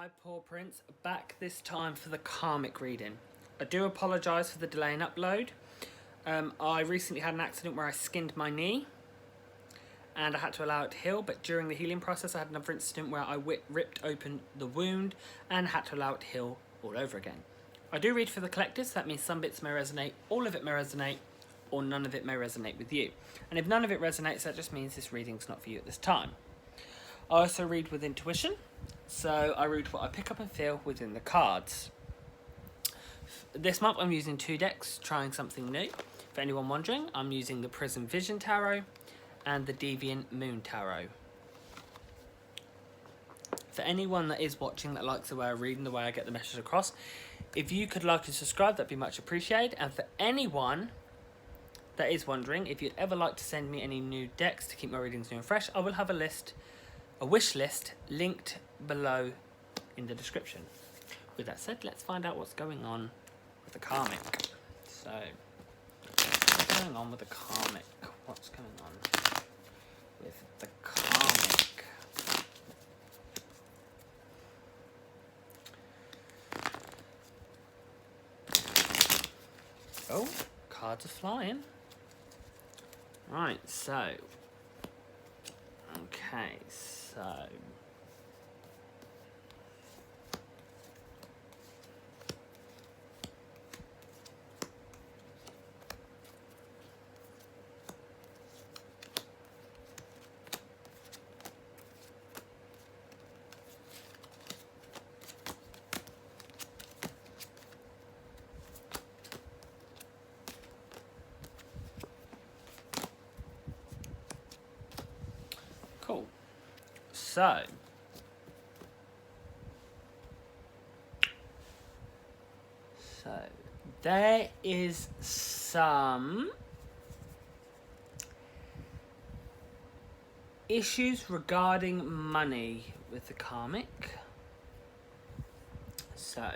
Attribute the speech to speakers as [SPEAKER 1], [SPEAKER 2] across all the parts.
[SPEAKER 1] Hi, Poor Prince, back this time for the Karmic reading. I do apologise for the delay in upload. I recently had an accident where I skinned my knee and I had to allow it to heal, but during the healing process I had another incident where I ripped open the wound and had to allow it to heal all over again. I do read for the collectors, so that means some bits may resonate, all of it may resonate, or none of it may resonate with you. And if none of it resonates, that just means this reading's not for you at this time. I also read with intuition, so I read what I pick up and feel within the cards. This month I'm using 2 decks, trying something new. For anyone wondering, I'm using the Prism Vision Tarot and the Deviant Moon Tarot. For anyone that is watching that likes the way I read and the way I get the message across, if you could like and subscribe, that'd be much appreciated. And for anyone that is wondering, if you'd ever like to send me any new decks to keep my readings new and fresh, I will have a wish list linked below in the description. With that said, let's find out what's going on with the Karmic. So, what's going on with the Karmic? What's going on with the Karmic? Oh, cards are flying. Right, so. Okay, so. Cool. So there is some issues regarding money with the Karmic. So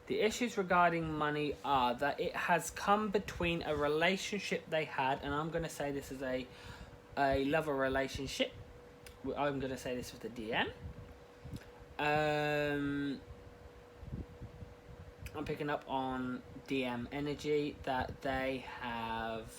[SPEAKER 1] the issues regarding money are that it has come between a relationship they had, and I'm going to say this is a lover relationship. I'm going to say this with the DM. I'm picking up on DM energy that they have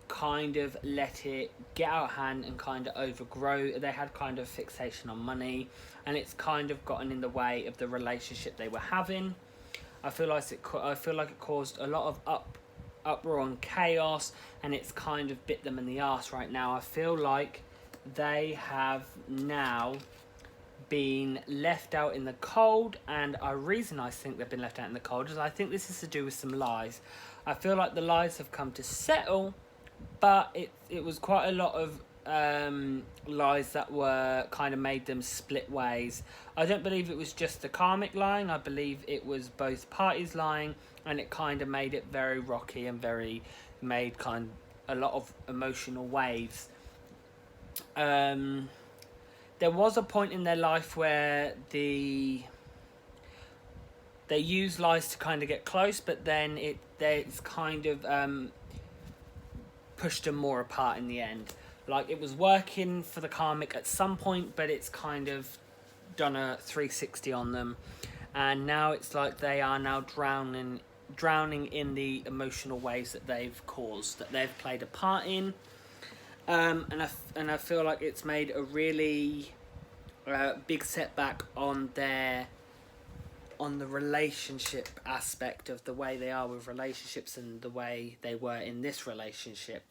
[SPEAKER 1] kind of let it get out of hand and kind of overgrow. They had kind of fixation on money, and it's kind of gotten in the way of the relationship they were having. I feel like it caused a lot of uproar and chaos, and it's kind of bit them in the arse right now. I feel like they have now been left out in the cold, and a reason I think they've been left out in the cold is I think this is to do with some lies. I feel like the lies have come to settle, but it was quite a lot of lies that were kind of made them split ways. I don't believe it was just the Karmic lying. I believe it was both parties lying, and it kind of made it very rocky and made kind of a lot of emotional waves. There was a point in their life where they use lies to kind of get close, but then it's kind of pushed them more apart in the end. Like, it was working for the Karmic at some point, but it's kind of done a 360 on them, and now it's like they are now drowning in the emotional waves that they've caused, that they've played a part in. And I feel like it's made a really big setback on the relationship aspect of the way they are with relationships and the way they were in this relationship.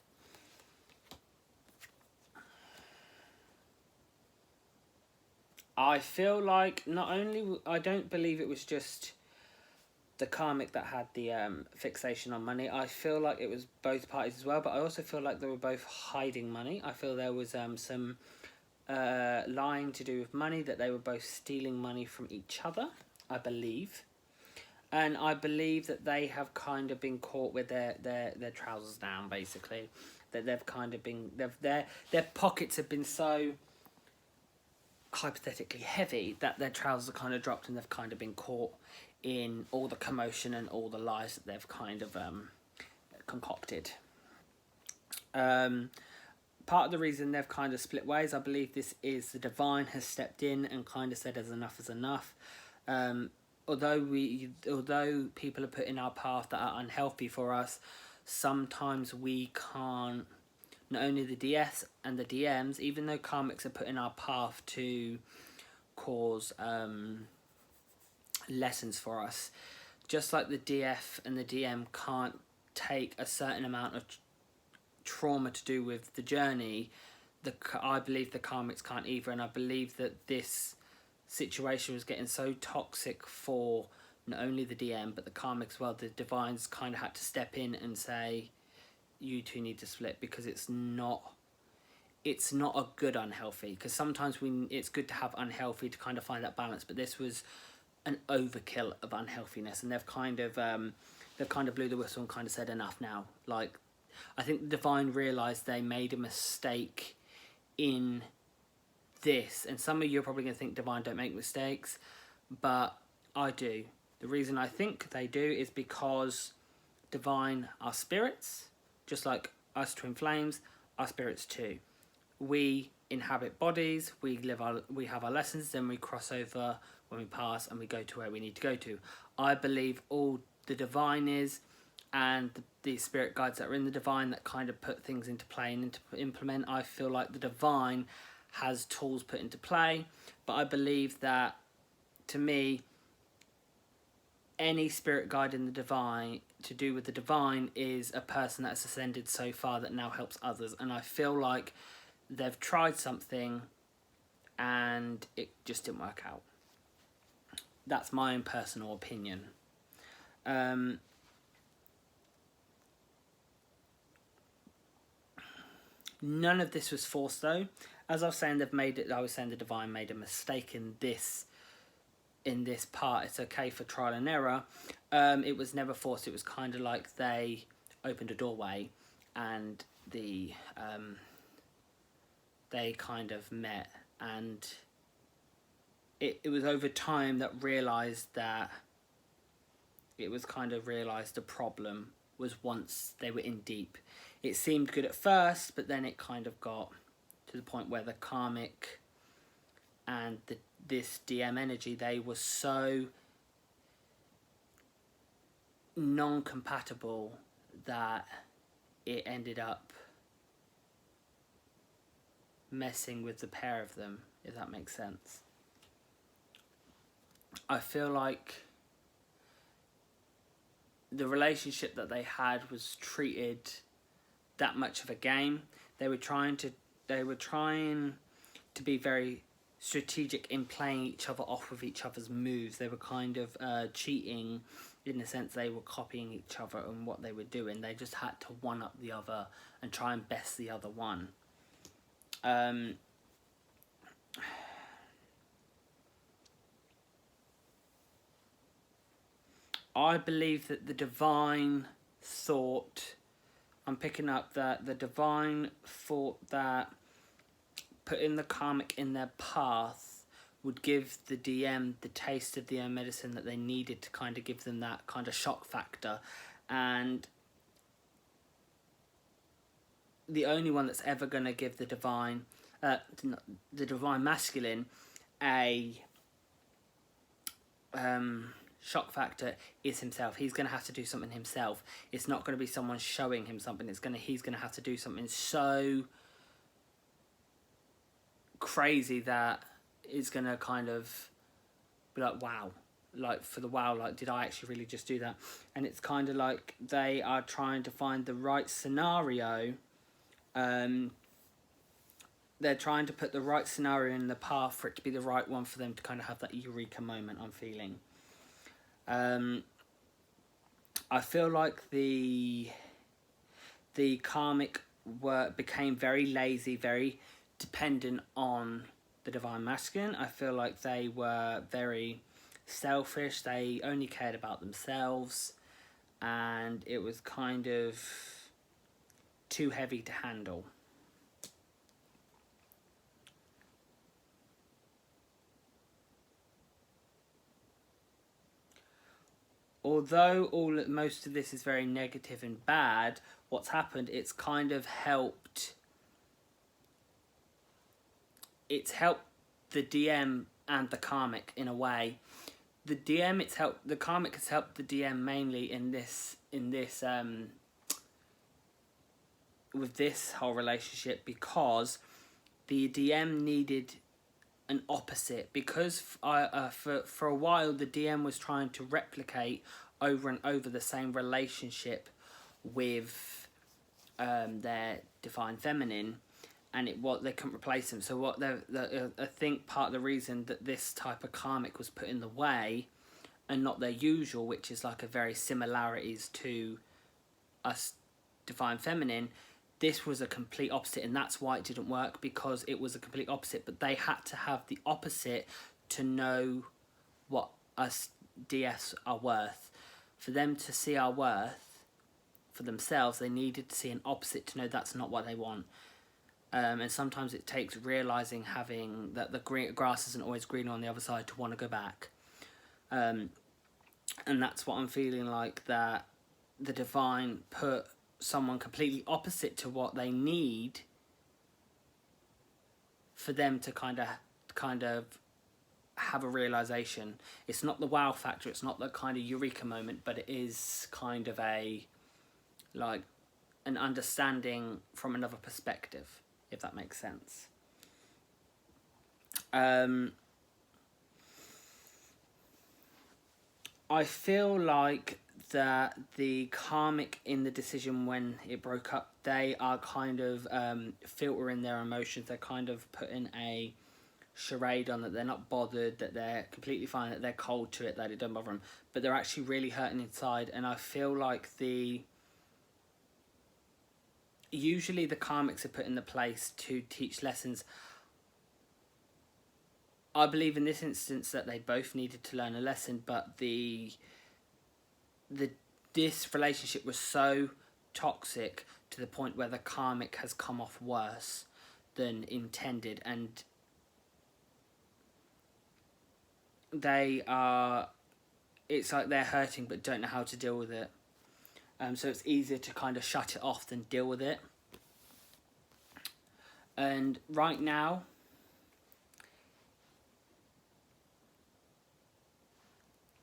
[SPEAKER 1] I feel like I don't believe it was just the Karmic that had the fixation on money. I feel like it was both parties as well, but I also feel like they were both hiding money. I feel there was some lying to do with money, that they were both stealing money from each other, I believe. And I believe that they have kind of been caught with their trousers down, basically. That they've kind of been, their pockets have been so hypothetically heavy that their trousers are kind of dropped, and they've kind of been caught in all the commotion and all the lies that they've kind of concocted. part of the reason they've kind of split ways, I believe this is the divine has stepped in and kind of said, as enough is enough. Although people are put in our path that are unhealthy for us, sometimes we can't. Not only the DS and the DMs, even though karmics are put in our path to cause lessons for us, just like the DF and the DM can't take a certain amount of trauma to do with the journey, I believe the karmics can't either, and I believe that this situation was getting so toxic for not only the DM but the karmic as well. The divines kind of had to step in and say, you two need to split, because it's not a good unhealthy, because sometimes it's good to have unhealthy to kind of find that balance, but this was an overkill of unhealthiness, and they've kind of blew the whistle and kind of said enough now. Like, I think the divine realised they made a mistake in this, and some of you are probably going to think divine don't make mistakes, but I do. The reason I think they do is because divine are spirits, just like us twin flames are spirits too. We inhabit bodies, we have our lessons, then we cross over when we pass and we go to where we need to go to. I believe all the divine is, and the spirit guides that are in the divine that kind of put things into play and to implement. I feel like the divine has tools put into play, but I believe that, to me, any spirit guide in the divine to do with the divine is a person that's ascended so far that now helps others, and I feel like they've tried something and it just didn't work out. That's my own personal opinion. None of this was forced though. As I was saying, the divine made a mistake in this part. It's okay for trial and error. It was never forced. It was kind of like they opened a doorway and they kind of met, and it was over time that realised that the problem was once they were in deep. It seemed good at first, but then it kind of got to the point where the karmic and this DM energy, they were so non-compatible that it ended up messing with the pair of them, if that makes sense. I feel like the relationship that they had was treated that much of a game. They were trying to be very strategic in playing each other off with each other's moves. They were kind of cheating in the sense they were copying each other and what they were doing. They just had to one up the other and try and best the other one. I believe that the divine thought, I'm picking up that the divine thought that putting the karmic in their path would give the DM the taste of the own medicine that they needed to kind of give them that kind of shock factor. And the only one that's ever going to give the divine masculine a shock factor is himself. He's going to have to do something himself. It's not going to be someone showing him something. He's going to have to do something so crazy that it's going to kind of be like, wow. Like, for the wow, like, did I actually really just do that? And it's kind of like they are trying to find the right scenario. They're trying to put the right scenario in the path for it to be the right one for them to kind of have that eureka moment, I'm feeling. I feel like the karmic became very lazy, very dependent on the divine masculine. I feel like they were very selfish. They only cared about themselves, and it was kind of too heavy to handle. Although most of this is very negative and bad, what's happened, it's kind of helped it's helped the DM and the Karmic in a way. The Karmic has helped the DM mainly in this with this whole relationship, because the DM needed an opposite, because for a while the DM was trying to replicate over and over the same relationship with their divine feminine, and they couldn't replace them. So I think part of the reason that this type of Karmic was put in the way and not their usual, which is like a very similarities to us divine feminine, this was a complete opposite, and that's why it didn't work, because it was a complete opposite. But they had to have the opposite to know what us DS are worth. For them to see our worth for themselves, they needed to see an opposite to know that's not what they want. And sometimes it takes realising that the grass isn't always green on the other side to want to go back. And that's what I'm feeling like, that the divine put someone completely opposite to what they need for them to kind of have a realization. It's not the wow factor, it's not the kind of eureka moment, but it is kind of an understanding from another perspective, if that makes sense. I feel like that the Karmic in the decision when it broke up, they are kind of filtering their emotions. They're kind of putting a charade on that they're not bothered, that they're completely fine, that they're cold to it, that it doesn't bother them, but they're actually really hurting inside. And I feel like usually the Karmics are put in the place to teach lessons. I believe in this instance that they both needed to learn a lesson, but this relationship was so toxic to the point where the Karmic has come off worse than intended, and it's like they're hurting but don't know how to deal with it. So it's easier to kind of shut it off than deal with it. And right now,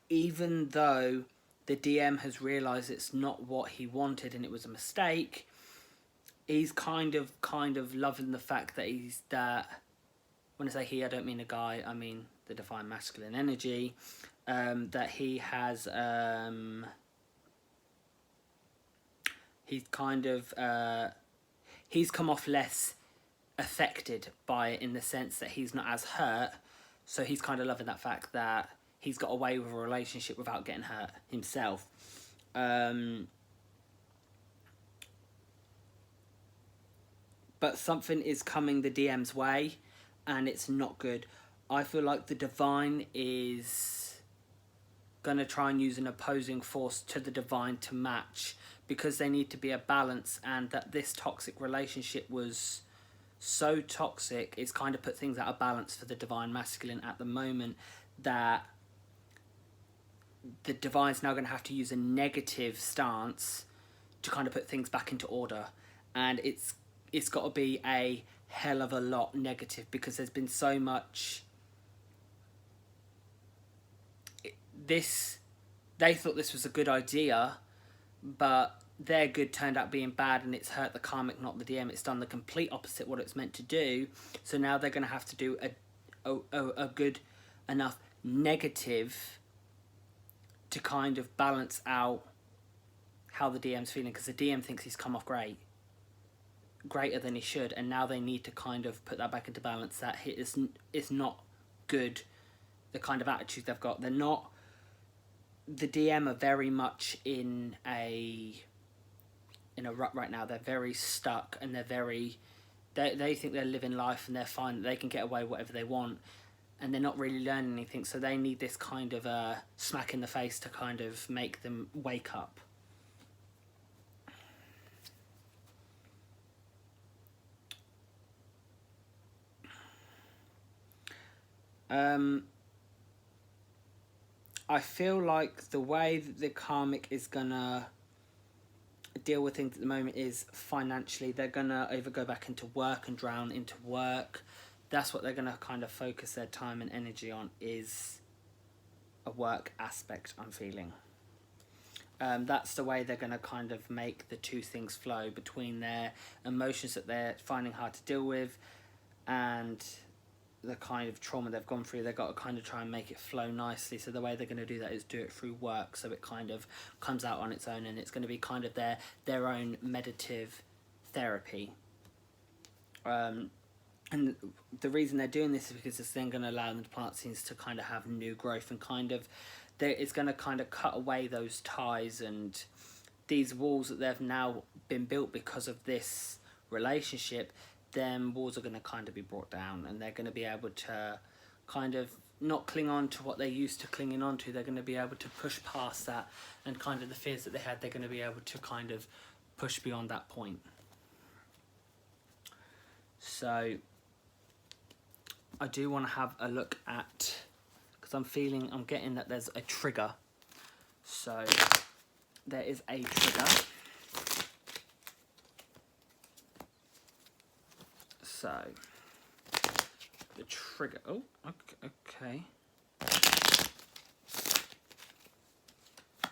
[SPEAKER 1] even though the DM has realised it's not what he wanted and it was a mistake, he's kind of loving the fact that when I say he, I don't mean a guy, I mean the divine masculine energy, that he has he's come off less affected by it, in the sense that he's not as hurt, so he's kind of loving that fact that he's got away with a relationship without getting hurt himself. But something is coming the DM's way, and it's not good. I feel like the divine is going to try and use an opposing force to the divine to match, because they need to be a balance, and that this toxic relationship was so toxic, it's kind of put things out of balance for the divine masculine at the moment, that the divine's now going to have to use a negative stance to kind of put things back into order. And it's got to be a hell of a lot negative, because there's been so much... They thought this was a good idea, but their good turned out being bad, and it's hurt the Karmic, not the DM. It's done the complete opposite what it's meant to do. So now they're going to have to do a good enough negative to kind of balance out how the DM's feeling, because the DM thinks he's come off greater than he should, and now they need to kind of put that back into balance, that it's not good, the kind of attitude they've got. They're not... The DM are very much in a rut right now. They're very stuck, and they think they're living life and they're fine, that they can get away with whatever they want, and they're not really learning anything. So they need this kind of smack in the face to kind of make them wake up. I feel like the way that the Karmic is gonna deal with things at the moment is financially. They're gonna either go back into work and drown into work. that's what they're going to kind of focus their time and energy on, is a work aspect, I'm feeling. That's the way they're going to kind of make the two things flow between their emotions that they're finding hard to deal with and the kind of trauma they've gone through. They've got to kind of try and make it flow nicely. So the way they're going to do that is do it through work, so it kind of comes out on its own, and it's going to be kind of their own meditative therapy. And the reason they're doing this is because it's then going to allow the plant scenes to kind of have new growth, and kind of it's going to kind of cut away those ties and these walls that they've now been built because of this relationship. Them walls are going to kind of be brought down, and they're going to be able to kind of not cling on to what they're used to clinging on to. They're going to be able to push past that, and kind of the fears that they had, they're going to be able to kind of push beyond that point. So I do want to have a look at, because I'm getting that there's a trigger. So there is a trigger. So the trigger, oh, okay.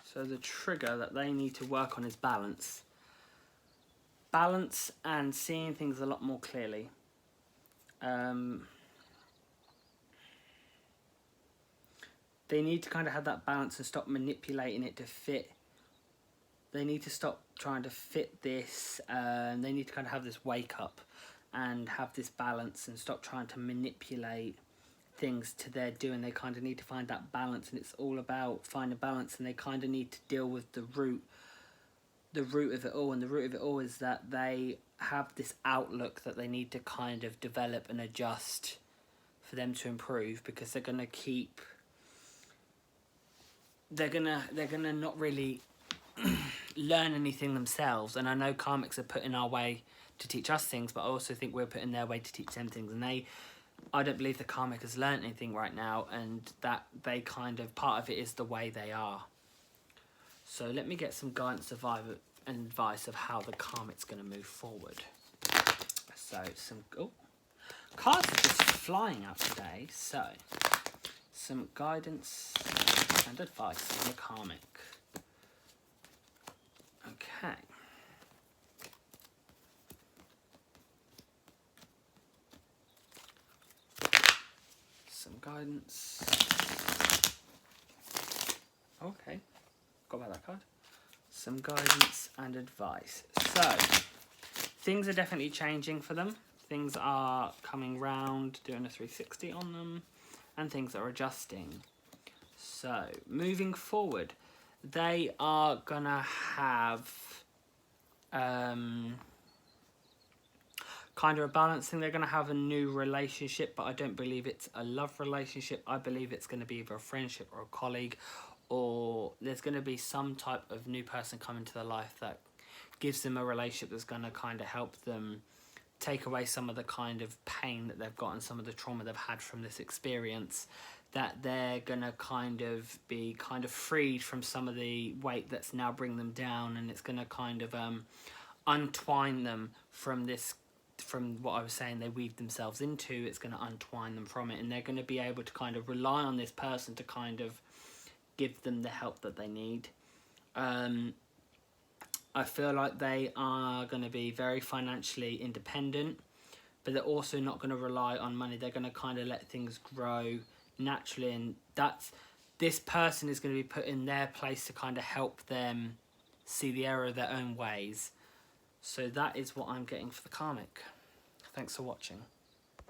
[SPEAKER 1] So the trigger that they need to work on is balance. Balance and seeing things a lot more clearly. They need to kind of have that balance and stop manipulating it to fit. They need to stop trying to fit this. They need to kind of have this wake up and have this balance and stop trying to manipulate things to their doing. They kind of need to find that balance, and it's all about finding balance, and they kind of need to deal with the root of it all. And the root of it all is that they have this outlook that they need to kind of develop and adjust for them to improve, because they're gonna not really learn anything themselves. And I know karmics are put in our way to teach us things, but I also think we're put in their way to teach them things. And I don't believe the karmic has learned anything right now, and that they kind of, part of it is the way they are. So let me get some guidance and advice of how the karmic's going to move forward. So cards are just flying out today. So some guidance and advice from the karmic. Okay. Some guidance. Okay, got about that card. Some guidance and advice. So, things are definitely changing for them. Things are coming round, doing a 360 on them, and things are adjusting. So, moving forward, they are gonna have kind of a balancing. They're going to have a new relationship, but I don't believe it's a love relationship. I believe it's going to be either a friendship or a colleague, or there's going to be some type of new person come into their life that gives them a relationship that's going to kind of help them take away some of the kind of pain that they've got and some of the trauma they've had from this experience, that they're going to kind of be kind of freed from some of the weight that's now bringing them down, and it's going to kind of untwine them from this, from what I was saying they weaved themselves into. It's going to untwine them from it, and they're going to be able to kind of rely on this person to kind of give them the help that they need. I feel like they are going to be very financially independent, but they're also not going to rely on money. They're going to kind of let things grow naturally, and this person is going to be put in their place to kind of help them see the error of their own ways. So that is what I'm getting for the karmic. Thanks for watching.